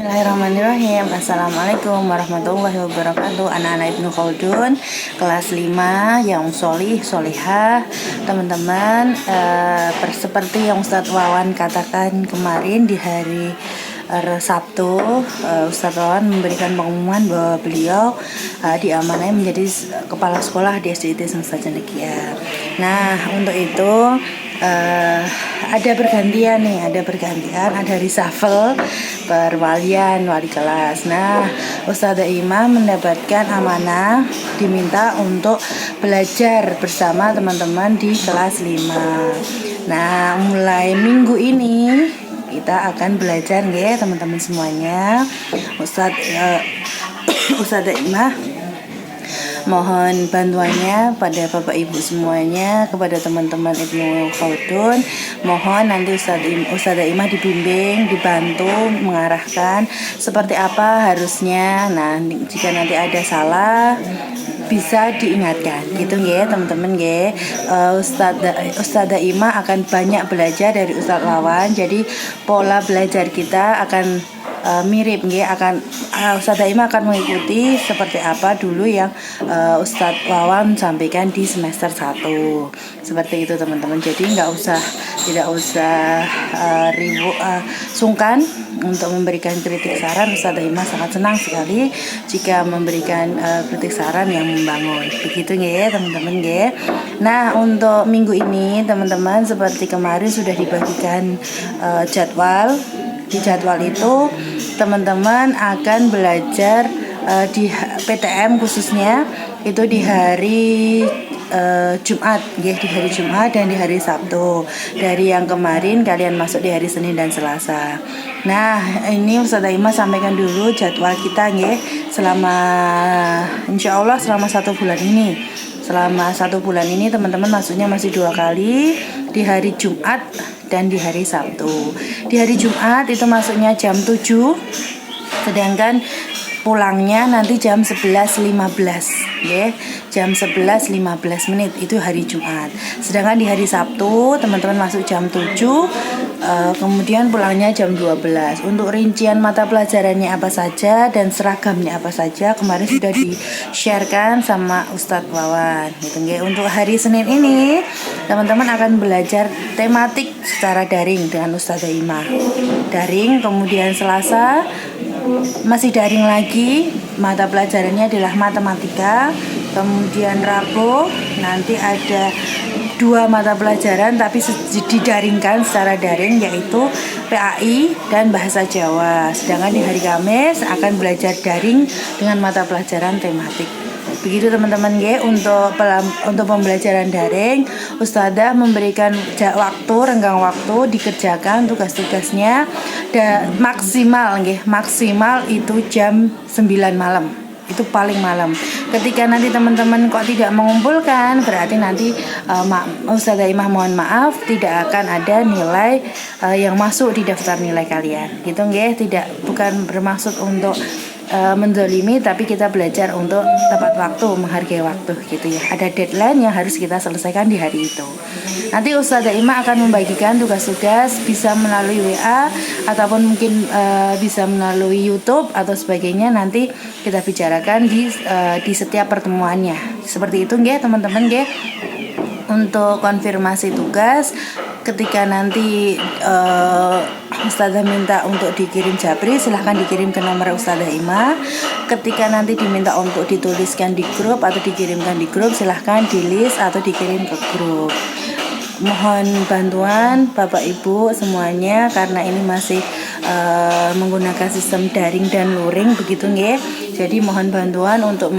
Bismillahirrahmanirrahim. Assalamualaikum warahmatullahi wabarakatuh. Anak-anak Ibnu Khaldun kelas 5 yang solih solihah. Teman-teman, seperti yang Ustadz Wawan katakan kemarin di hari Sabtu, Ustadz Wawan memberikan pengumuman bahwa beliau diamanai menjadi kepala sekolah di SDIT Semesta Cendekia. Nah, untuk itu ada bergantian, ada reshuffle perwalian wali kelas. Nah, Ustazah Ima mendapatkan amanah diminta untuk belajar bersama teman-teman di kelas 5. Nah, mulai minggu ini kita akan belajar ya teman-teman semuanya. Ustazah Ima mohon bantuannya pada Bapak Ibu semuanya, kepada teman-teman Ibnu Khaldun. Mohon nanti Ustazah Imah dibimbing, dibantu, mengarahkan seperti apa harusnya. Nah, jika nanti ada salah bisa diingatkan gitu ya teman-teman ya. Ustazah Imah akan banyak belajar dari Ustadz Wawan. Jadi pola belajar kita akan mirip ya, Ustazah Ima akan mengikuti seperti apa dulu yang Ustadz Wawan sampaikan di semester 1. Seperti itu teman-teman. Jadi tidak usah sungkan untuk memberikan kritik saran. Ustazah Ima sangat senang sekali jika memberikan kritik saran yang membangun. Begitu ya teman-teman ya. Nah, untuk minggu ini teman-teman seperti kemarin sudah dibagikan jadwal. Di jadwal itu teman-teman akan belajar di PTM khususnya itu di hari Jumat ya, di hari Jumat dan di hari Sabtu. Dari yang kemarin kalian masuk di hari Senin dan Selasa. Nah, ini Ustazah Ima sampaikan dulu jadwal kita ya, insya Allah selama 1 bulan ini. Selama 1 bulan ini teman-teman masuknya masih 2 kali, di hari Jumat dan di hari Sabtu. Di hari Jumat itu masuknya jam 7, sedangkan pulangnya nanti jam 11.15 ya, jam 11.15 menit itu hari Jumat. Sedangkan di hari Sabtu teman-teman masuk jam 7, kemudian pulangnya jam 12. Untuk rincian mata pelajarannya apa saja dan seragamnya apa saja kemarin sudah di-sharekan sama Ustadz Wawan gitu ya. Untuk hari Senin ini teman-teman akan belajar tematik secara daring dengan Ustazah Ima. Daring, kemudian Selasa masih daring lagi, mata pelajarannya adalah matematika. Kemudian Rabu nanti ada 2 mata pelajaran tapi didaringkan secara daring, yaitu PAI dan Bahasa Jawa. Sedangkan di hari Kamis akan belajar daring dengan mata pelajaran tematik. Begitu teman-teman ya. Untuk pembelajaran daring, Ustazah memberikan renggang waktu dikerjakan tugas-tugasnya dan maksimal itu jam 9 malam. Itu paling malam. Ketika nanti teman-teman kok tidak mengumpulkan, berarti nanti Ustazah Imah mohon maaf tidak akan ada nilai yang masuk di daftar nilai kalian. Gitu nggih, bukan bermaksud untuk menzalimi, tapi kita belajar untuk tepat waktu, menghargai waktu gitu ya. Ada deadline yang harus kita selesaikan di hari itu. Nanti Ustazah Ima akan membagikan tugas-tugas bisa melalui WA ataupun mungkin bisa melalui YouTube atau sebagainya. Nanti kita bicarakan di setiap pertemuannya. Seperti itu nggih teman-teman nggih. Untuk konfirmasi tugas, ketika nanti Ustazah minta untuk dikirim japri, silahkan dikirim ke nomor Ustazah Ima. Ketika nanti diminta untuk dituliskan di grup atau dikirimkan di grup, silahkan di list atau dikirim ke grup. Mohon bantuan Bapak Ibu semuanya karena ini masih menggunakan sistem daring dan luring begitu nggih. Jadi mohon bantuan untuk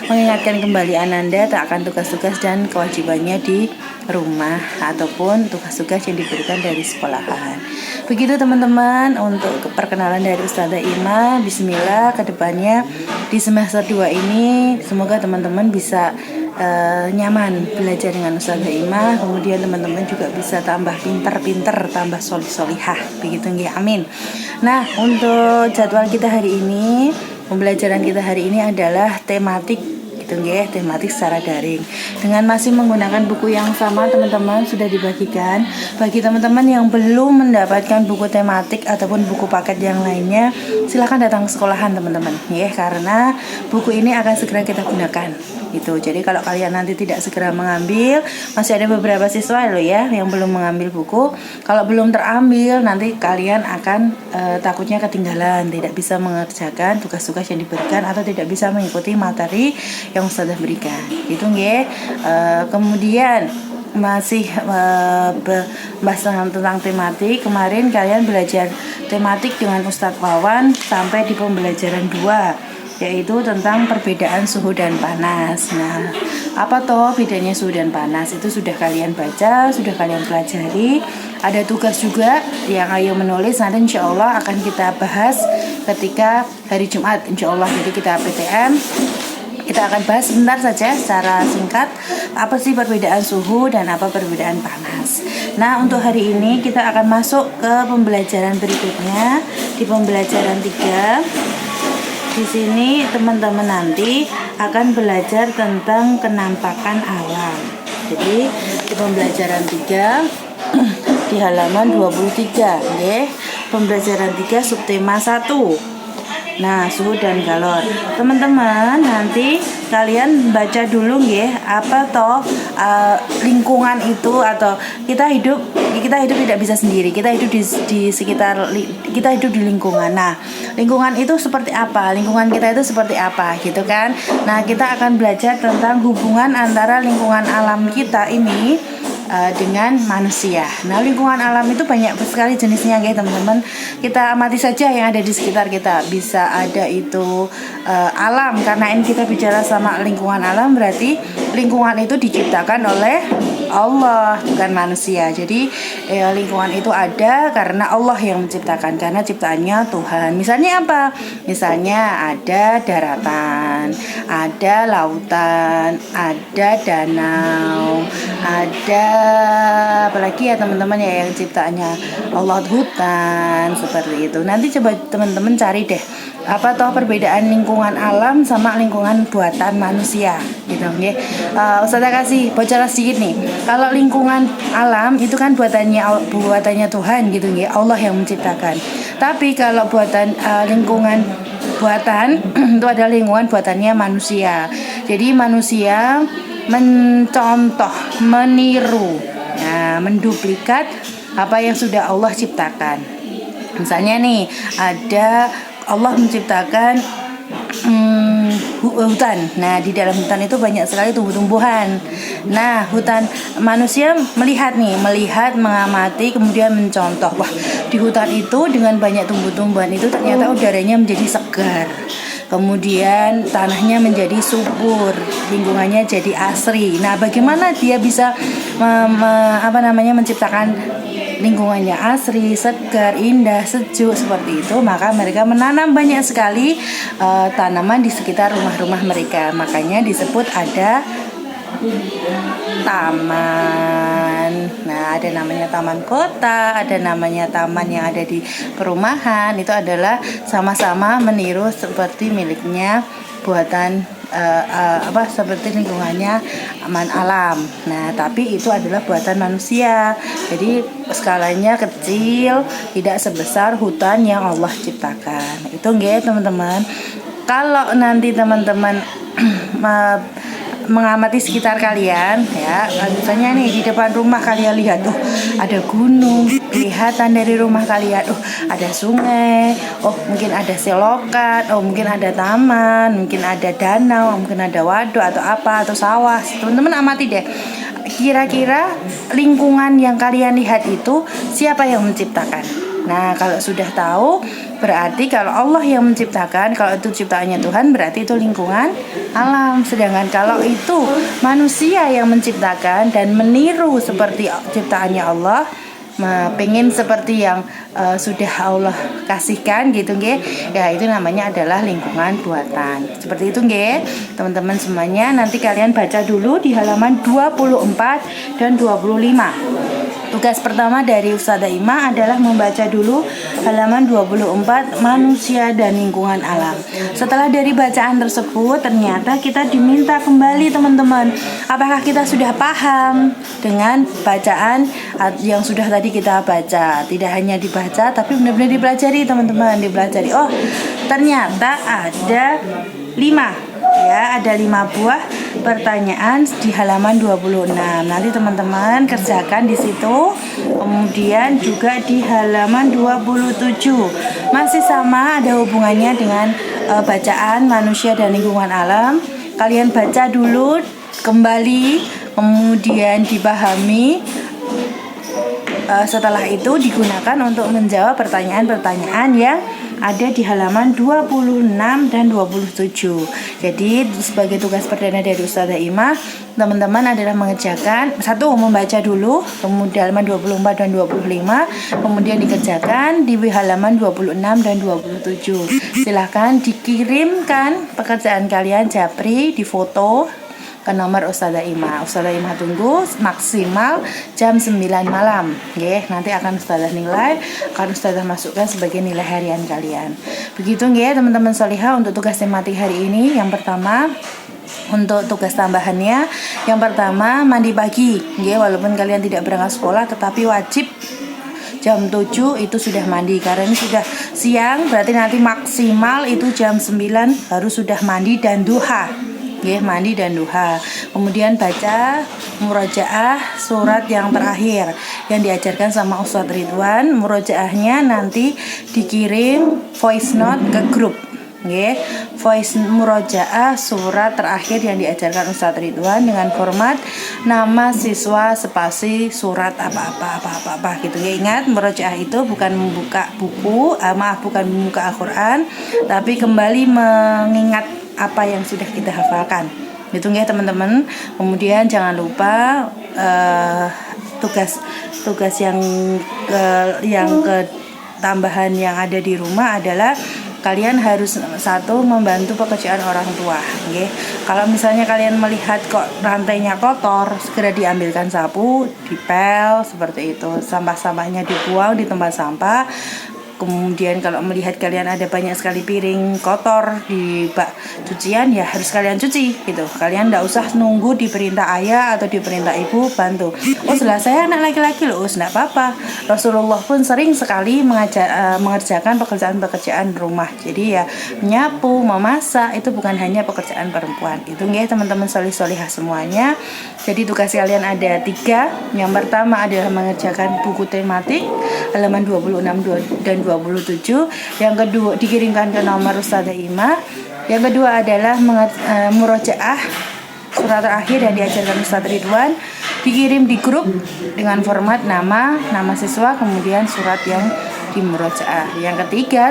mengingatkan kembali Ananda akan tugas-tugas dan kewajibannya di rumah ataupun tugas-tugas yang diberikan dari sekolahan. Begitu teman-teman untuk perkenalan dari Ustazah Ima. Bismillah, kedepannya di semester 2 ini semoga teman-teman bisa nyaman belajar dengan Ustazah Ima. Kemudian teman-teman juga bisa tambah pinter, tambah solihah begitu nggih, amin. Nah, untuk jadwal kita hari ini, pembelajaran kita hari ini adalah tematik Itu nggih, tematik secara daring. Dengan masih menggunakan buku yang sama teman-teman, sudah dibagikan. Bagi teman-teman yang belum mendapatkan buku tematik ataupun buku paket yang lainnya, silahkan datang ke sekolahan teman-teman ya, karena buku ini akan segera kita gunakan. Gitu. Jadi kalau kalian nanti tidak segera mengambil, masih ada beberapa siswa loh ya yang belum mengambil buku. Kalau belum terambil, nanti kalian akan takutnya ketinggalan, tidak bisa mengerjakan tugas-tugas yang diberikan atau tidak bisa mengikuti materi yang Ustazah berikan. Gitu nggih. Kemudian masih bahas tentang tematik. Kemarin kalian belajar tematik dengan Ustadz Wawan sampai di pembelajaran 2, yaitu tentang perbedaan suhu dan panas. Nah, apa toh bedanya suhu dan panas? Itu sudah kalian baca, sudah kalian pelajari. Ada tugas juga yang ayo menulis, nanti insya Allah akan kita bahas ketika hari Jumat insya Allah. Jadi kita PTM, kita akan bahas sebentar saja secara singkat apa sih perbedaan suhu dan apa perbedaan panas. Nah, untuk hari ini kita akan masuk ke pembelajaran berikutnya, di pembelajaran 3. Di sini teman-teman nanti akan belajar tentang kenampakan alam. Jadi di pembelajaran 3 di halaman 23 nggih. Pembelajaran 3 subtema 1. Nah, suhu dan galon. Teman-teman, nanti kalian baca dulu nggih, apa toh lingkungan itu, atau kita hidup tidak bisa sendiri. Kita hidup di sekitar, kita hidup di lingkungan. Nah, lingkungan itu seperti apa? Lingkungan kita itu seperti apa gitu kan? Nah, kita akan belajar tentang hubungan antara lingkungan alam kita ini dengan manusia. Nah, lingkungan alam itu banyak sekali jenisnya ya teman-teman. Kita amati saja yang ada di sekitar kita. Bisa ada itu alam, karena ini kita bicara sama lingkungan alam, berarti lingkungan itu diciptakan oleh Allah, bukan manusia. Jadi lingkungan itu ada karena Allah yang menciptakan, karena ciptaannya Tuhan. Misalnya apa? Misalnya ada daratan, ada lautan, ada danau, ada apalagi ya teman-teman ya yang ciptaannya Allah, hutan, seperti itu. Nanti coba teman-teman cari deh apa toh perbedaan lingkungan alam sama lingkungan buatan manusia gitu nggih. Ustazah kasih bocoran sedikit nih. Kalau lingkungan alam itu kan buatannya Tuhan gitu nggih, Allah yang menciptakan. Tapi kalau lingkungan buatan itu adalah lingkungan buatannya manusia. Jadi manusia mencontoh, meniru, menduplikat apa yang sudah Allah ciptakan. Misalnya nih, ada Allah menciptakan hutan. Nah, di dalam hutan itu banyak sekali tumbuh-tumbuhan. Nah, hutan manusia melihat, mengamati, kemudian mencontoh. Wah, di hutan itu dengan banyak tumbuh-tumbuhan itu ternyata udaranya menjadi segar. Kemudian tanahnya menjadi subur, lingkungannya jadi asri. Nah, bagaimana dia bisa menciptakan lingkungannya asri, segar, indah, sejuk seperti itu? Maka mereka menanam banyak sekali tanaman di sekitar rumah-rumah mereka. Makanya disebut ada taman. Nah, ada namanya taman kota, ada namanya taman yang ada di perumahan. Itu adalah sama-sama meniru seperti miliknya buatan seperti lingkungannya alam. Nah, tapi itu adalah buatan manusia. Jadi skalanya kecil, tidak sebesar hutan yang Allah ciptakan. Itu nggih, teman-teman. Kalau nanti teman-teman mengamati sekitar kalian ya, misalnya nih di depan rumah kalian lihat tuh ada gunung, kelihatan dari rumah kalian, ada sungai, mungkin ada selokan, mungkin ada taman, mungkin ada danau, mungkin ada waduk atau apa, atau sawah. Teman-teman amati deh, kira-kira lingkungan yang kalian lihat itu siapa yang menciptakan? Nah, kalau sudah tahu, berarti kalau Allah yang menciptakan, kalau itu ciptaannya Tuhan, berarti itu lingkungan alam. Sedangkan kalau itu manusia yang menciptakan dan meniru seperti ciptaannya Allah, pengen seperti yang sudah Allah kasihkan gitu nggih, ya itu namanya adalah lingkungan buatan. Seperti itu nggih, teman-teman semuanya. Nanti kalian baca dulu di halaman 24 dan 25. Tugas pertama dari Ustazah Ima adalah membaca dulu halaman 24 manusia dan lingkungan alam. Setelah dari bacaan tersebut, ternyata kita diminta kembali teman-teman, apakah kita sudah paham dengan bacaan yang sudah tadi kita baca. Tidak hanya dibaca tapi benar-benar dipelajari teman-teman, dipelajari. Oh, ternyata ada 5 buah pertanyaan di halaman 26. Nanti teman-teman kerjakan di situ. Kemudian juga di halaman 27 masih sama, ada hubungannya dengan bacaan manusia dan lingkungan alam. Kalian baca dulu kembali, kemudian dipahami. Setelah itu digunakan untuk menjawab pertanyaan-pertanyaan yang ada di halaman 26 dan 27. Jadi sebagai tugas perdana dari Ustazah Ima, teman-teman adalah mengerjakan membaca dulu, kemudian halaman 24 dan 25, kemudian dikerjakan di halaman 26 dan 27. Silahkan dikirimkan pekerjaan kalian japri, difoto ke nomor Ustazah Ima. Ustazah Ima tunggu maksimal jam 9 malam. Nanti akan Ustazah nilai, akan Ustazah masukkan sebagai nilai harian kalian. Begitu teman-teman solihah untuk tugas tematik hari ini. Yang pertama, untuk tugas tambahannya, yang pertama mandi pagi. Walaupun kalian tidak berangkat sekolah, tetapi wajib jam 7 itu sudah mandi, karena ini sudah siang, berarti nanti maksimal itu jam 9 harus sudah mandi dan duha. Mandi dan duha. Kemudian baca murojaah surat yang terakhir yang diajarkan sama Ustadz Ridwan. Murojaahnya nanti dikirim voice note ke grup. Voice murojaah surat terakhir yang diajarkan Ustadz Ridwan dengan format nama siswa spasi surat apa gitu. Ingat, murojaah itu bukan membuka buku, bukan membuka Al-Quran, tapi kembali mengingat apa yang sudah kita hafalkan. Itu teman-teman. Kemudian jangan lupa tugas yang tambahan yang ada di rumah adalah kalian harus membantu pekerjaan orang tua. Kalau misalnya kalian melihat kok rantainya kotor, segera diambilkan sapu, dipel seperti itu. Sampah-sampahnya dibuang di tempat sampah. Kemudian kalau melihat kalian ada banyak sekali piring kotor di bak cucian, ya harus kalian cuci gitu. Kalian tidak usah nunggu diperintah ayah atau diperintah ibu bantu. Setelah saya anak laki-laki loh, tidak apa-apa. Rasulullah pun sering sekali mengerjakan pekerjaan-pekerjaan rumah. Jadi ya menyapu, memasak itu bukan hanya pekerjaan perempuan. Itu teman-teman solih-solihah semuanya. Jadi tugas kalian ada 3. Yang pertama adalah mengerjakan buku tematik halaman 26 dan 27. Yang kedua dikirimkan ke nomor Ustazah Ima. Yang kedua adalah murojaah surat terakhir yang diajarkan Ustadz Ridwan, dikirim di grup dengan format nama siswa, kemudian surat yang di murojaah.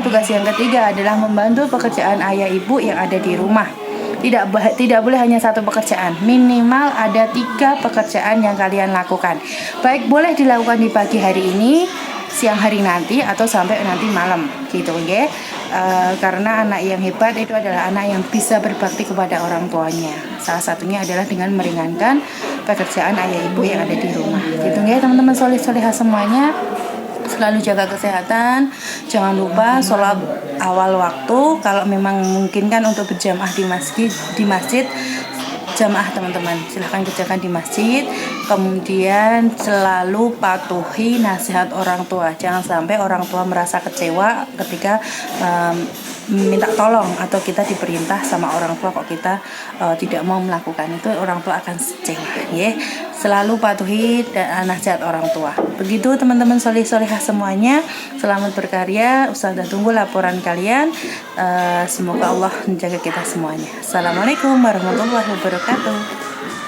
Tugas yang ketiga adalah membantu pekerjaan ayah ibu yang ada di rumah. Tidak boleh hanya 1 pekerjaan, minimal ada 3 pekerjaan yang kalian lakukan. Baik boleh dilakukan di pagi hari ini, siang hari nanti, atau sampai nanti malam gitu. Karena anak yang hebat itu adalah anak yang bisa berbakti kepada orang tuanya. Salah satunya adalah dengan meringankan pekerjaan ayah ibu yang ada di rumah gitu teman-teman solih-solihah semuanya. Selalu jaga kesehatan, jangan lupa sholat awal waktu. Kalau memang memungkinkan untuk berjamaah di masjid, jamaah teman-teman, silahkan kerjakan di masjid. Kemudian selalu patuhi nasihat orang tua. Jangan sampai orang tua merasa kecewa ketika minta tolong atau kita diperintah sama orang tua kok kita tidak mau melakukan itu, orang tua akan kecewa. Selalu patuhi nasihat orang tua. Begitu teman-teman solih-solihah semuanya. Selamat berkarya. Ustazah tunggu laporan kalian. Semoga Allah menjaga kita semuanya. Assalamualaikum warahmatullahi wabarakatuh.